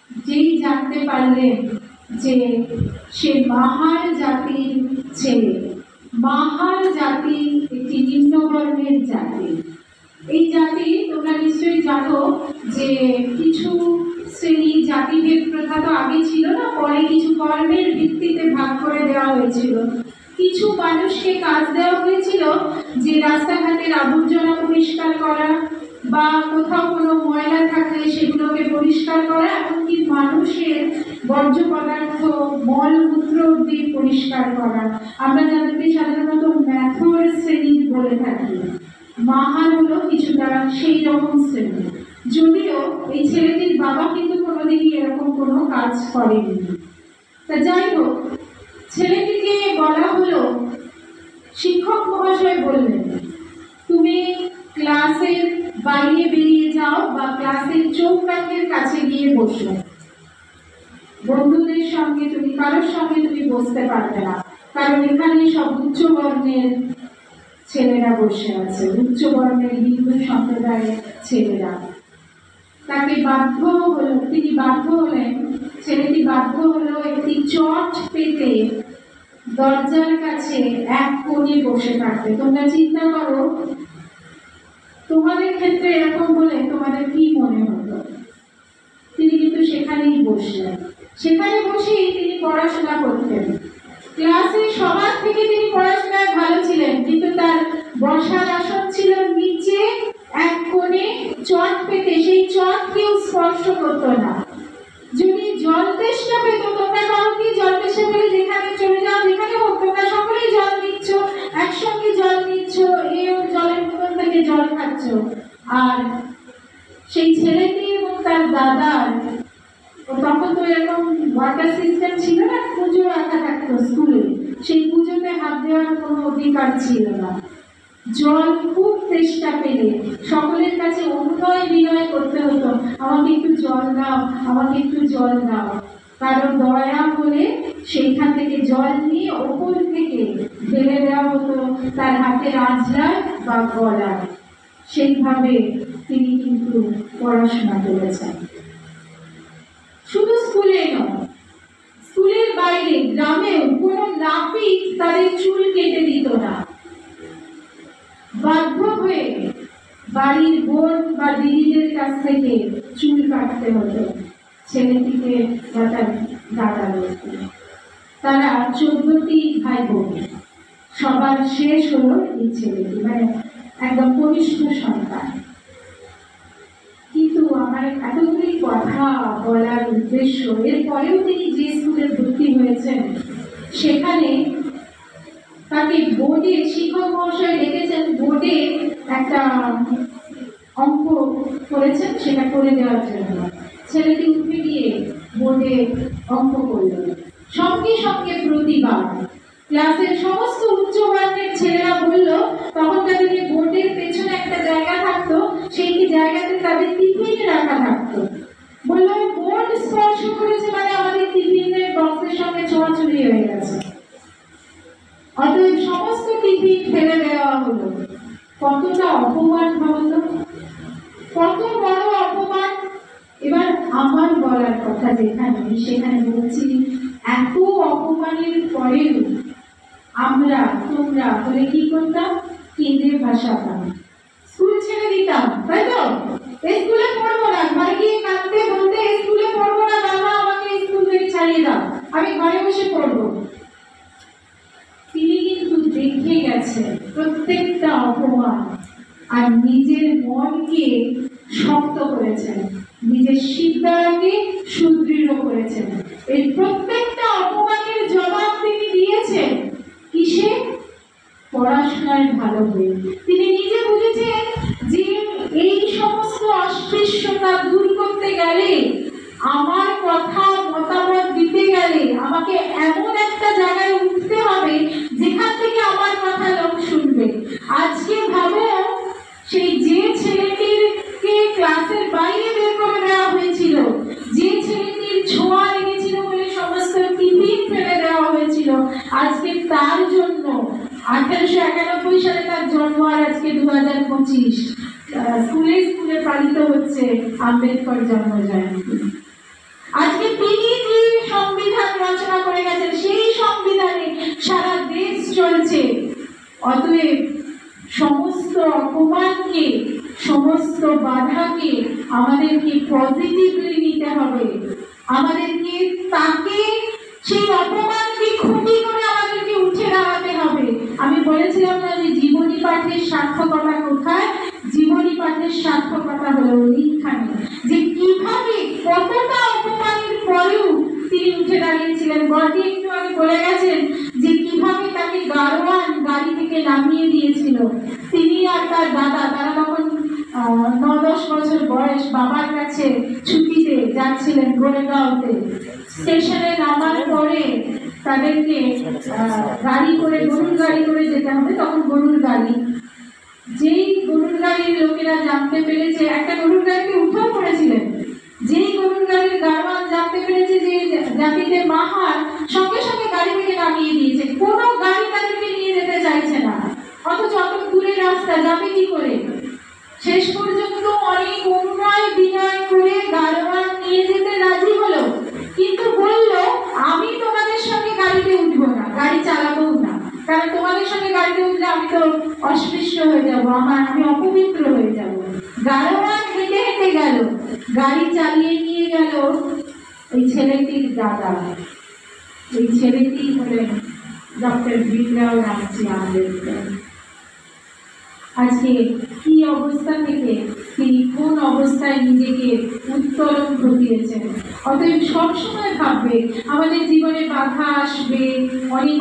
যেই জানতে পারলেন যে সে মাহার জাতির ছেলে। মাহার জাতি একটি নিম্নবর্ণের জাতি। এই জাতি তোমরা নিশ্চয়ই জানো যে কিছু শ্রেণী জাতিভেদ প্রথা তো আগে ছিল না, পরে কিছু কর্মের ভিত্তিতে ভাগ করে দেওয়া হয়েছিল। কিছু মানুষকে কাজ দেওয়া হয়েছিল যে রাস্তাঘাটের আবর্জনা পরিষ্কার করা বা কোথাও কোনো ময়লা থাকলে সেগুলোকে পরিষ্কার করা, এমনকি মানুষের বর্জ্য পদার্থ মলমূত্র দিয়ে পরিষ্কার করা। আমরা যাদেরকে সাধারণত ম্যাথর শ্রেণী বলে থাকি, মাহার হলো কিছুটা সেই রকম শ্রেণী। যদিও এই ছেলেটির বাবা কিন্তু কোনোদিনই এরকম কোনো কাজ করেনি। তা যাই হোক, ছেলেটিকে বলা হলো, শিক্ষক মহাশয় বললেন তুমি ক্লাসের বাইরে বেরিয়ে যাও বা ক্লাসের চৌকাঠের কাছে গিয়ে বসো। বন্ধুদের সঙ্গে তুমি কারোর সঙ্গে তুমি বসতে পারবে না, কারণ এখানে সব উচ্চ বর্ণের ছেলেরা বসে আছে, উচ্চ বর্ণের হিন্দু সম্প্রদায়ের ছেলেরা। তাকে তিনি বাধ্য হলেন, ছেলেটি বাধ্য হলো একটি চট পেতে দরজার কাছে এক কোণে বসে থাকতে। তোমরা চিন্তা করো, তোমাদের ক্ষেত্রে এরকম বলে তোমাদের কি মনে হতো? তিনি কিন্তু সেখানেই বসলেন। সেখানে বসেই তিনি পড়াশোনা করতেন। ক্লাসে সবার থেকে তিনি পড়াশোনায় ভালো ছিলেন, কিন্তু তার বসার আসন ছিল নিচে এক কোণে চট পেতে। সেই চট কেউ স্পর্শ করতো না। যদি জল তেষ্টা পেত, তোমরা কারো কি জল তেষ্টা পেলে যেখানে চলে যাও, যেখানে হোক, তোমরা সকলেই জল নিচ্ছ, একসঙ্গে জল নিচ্ছ, এও জলের বোতল থেকে জল খাচ্ছ। আর সেই ছেলেটি এবং তার দাদার, তখন তো এরকম ওয়াটার সিস্টেম ছিল না, পুজো রাখা থাকতো স্কুলে, সেই পুজোতে হাত দেওয়ার কোনো অধিকার ছিল না। জল খুব তেষ্টা পেলে সকলের কাছে অনুনয় বিনয় করতে হতো, আমাকে একটু জল দাও, আমাকে একটু জল দাও। কারণ দয়া হলে সেইখান থেকে জল নিয়ে ওপর থেকে ঢেলে দেওয়া হতো তার হাতের আঁচড়ায় বা গলায়। সেইভাবে তিনি কিন্তু পড়াশোনা করেছেন। শুধু স্কুলে নয়, স্কুলের বাইরে গ্রামেও কোনো নাপিত তাদের চুল কেটে দিত না। বাধ্য হয়ে বাড়ির বোন বা দিদিদের কাছ থেকে চুল কাটতে হতো ছেলেটিকে বা তার দাদাদেরকে। তারা 14টি ভাই বোন, সবার শেষ হলো এই ছেলেটি, মানে একদম কনিষ্ঠ সন্তান। কিন্তু আমার এতগুলি কথা বলার উদ্দেশ্য, এরপরেও তিনি যে স্কুলে ভর্তি হয়েছেন সেখানে তাকে বোর্ডে শিক্ষক মহাশয় ডেকেছেন, বোর্ডে একটা অঙ্ক করেছেন, সেটা করে দেওয়ার জন্য। ছেলেটি উঠে গিয়ে বোর্ডে অঙ্ক করল। সঙ্গে সঙ্গে প্রতিবার ক্লাসের সমস্ত উচ্চ বর্ণের ছেলেরা বলল, তখন তাদের বোর্ডের পেছনে একটা জায়গা থাকতো, সেই জায়গাতে তাদের টিফিন রাখা থাকতো। বললো বোর্ড স্পর্শ করেছে মানে আমাদের টিফিনের বক্সের সঙ্গে ছোঁয়াছুড়ি হয়ে গেছে। অতএব সমস্ত টিফিন ফেলে দেওয়া হলো। কতটা অপমান হলো, কত বড় অপমান। এবার আমার বলার কথা যেখানে, সেখানে বলছি, এত অপমানের পরেও আমরা তোমরা বলে কি করতাম? কেঁদে ভাসাতাম, স্কুল ছেড়ে দিতাম, তাই তো? স্কুলে পড়বো না, ঘরে গিয়ে কাঁদতে বলতে স্কুলে পড়বো না, বাবা আমাকে স্কুল থেকে ছাড়িয়ে দাও, আমি ঘরে বসে পড়বো। তিনি কিন্তু দেখে গেছেন প্রত্যেকটা অপমান, আর নিজের মনকে শক্ত করেছেন, নিজের শিরদাঁড়াকে সুদৃঢ় করেছেন। এই প্রত্যেকটা অপমানের জবাব তিনি দিয়েছেন কিসে? পড়াশোনায় ভালো হয়ে। তিনি নিজে বুঝেছেন যে এই সমস্ত অস্পৃশ্যতা দূর করতে গেলে, আমার কথা মতামত দিতে গেলে আমাকে এমন একটা জায়গায় উঠতে হবে যেখান থেকে আমার কথা লোক শুনবে। আজকে ভাবো, সেই যে ছেলেটিকে ক্লাসের বাইরে বের করে দেওয়া হয়েছিল, যে ছেলেটির ছোঁয়া লেগেছিল বলে সমস্ত টিফিন ফেলে দেওয়া হয়েছিল, আজকে তার জন্য 1891 সালে তার জন্ম, আর আজকে 2025 স্কুলে দিনে পালিত হচ্ছে আম্বেদকর জন্ম জয়ন্তী। আজকে তিনি যে সংবিধান রচনা করে গেছেন সেই সংবিধানে সারা দেশ চলছে। অতএব সমস্ত অপমানকে, সমস্ত বাধাকে আমাদেরকে পজিটিভলি নিতে হবে। আমাদেরকে তাকে, সেই অপমানকে খুঁটি করে আমাদেরকে উঠে দাঁড়াতে হবে। আমি বলেছিলাম না যে জীবনী পাঠের সার্থকতা কোথায়? জীবনী পাঠের সার্থকতা হলো ওইখানে, যে কিভাবে কতটা অপমানের পরেও তিনি উঠে দাঁড়িয়েছিলেন। বড়দি একটু আগে বলে গেছেন যে কিভাবে তাকে গাড়োয়ান গাড়ি থেকে নামিয়ে দিয়েছিল। তিনি আর তার দাদা, তারা তখন 9-10 বছর বয়স, বাবার কাছে ছুটিতে যাচ্ছিলেন গোরেগাঁওতে। স্টেশনে নামার পরে তাদেরকে গাড়ি করে, গরুর গাড়ি করে যেতে হবে। তখন গরুর গাড়ি, যেই গরুর গাড়ির লোকেরা জানতে পেরেছে, একটা গরুর গাড়িতে উঠেও পড়েছিলেন, যেই গরুর গাড়ির গাড়োয়ান জানতে পেরেছে যে জাতিতে মাহার, সঙ্গে সঙ্গে গাড়ি থেকে নামিয়ে দিয়েছে। কোনো গাড়ি তাদেরকে নিয়ে যেতে চাইছে না, অথচ অত দূরের রাস্তা যাবে কি করে? শেষ পর্যন্ত অনেক অনুনয় বিনয় করে গাড়োয়ান নিয়ে যেতে রাজি হলো, কিন্তু বলল আমি তোমাদের সঙ্গে গাড়িতে উঠবো না, গাড়ি চালাবো না, কারণ তোমাদের সঙ্গে গাড়িতে উঠলে আমি তো অস্পৃশ্য হয়ে যাবো, আমি অপবিত্র হয়ে যাব। গাড়োয়ান হেঁটে হেঁটে গেল, গাড়ি চালিয়ে নিয়ে গেল ওই ছেলেটির দাদা। ওই ছেলেটি হলেন ডক্টর ভীমরাও রামজি আম্বেদকর। আজকে কি অবস্থা থেকে তিনি কোন অবস্থায় নিজেকে উত্তরণ ঘটিয়েছেন। অতএব সবসময় ভাববে আমাদের জীবনে বাধা আসবে, অনেক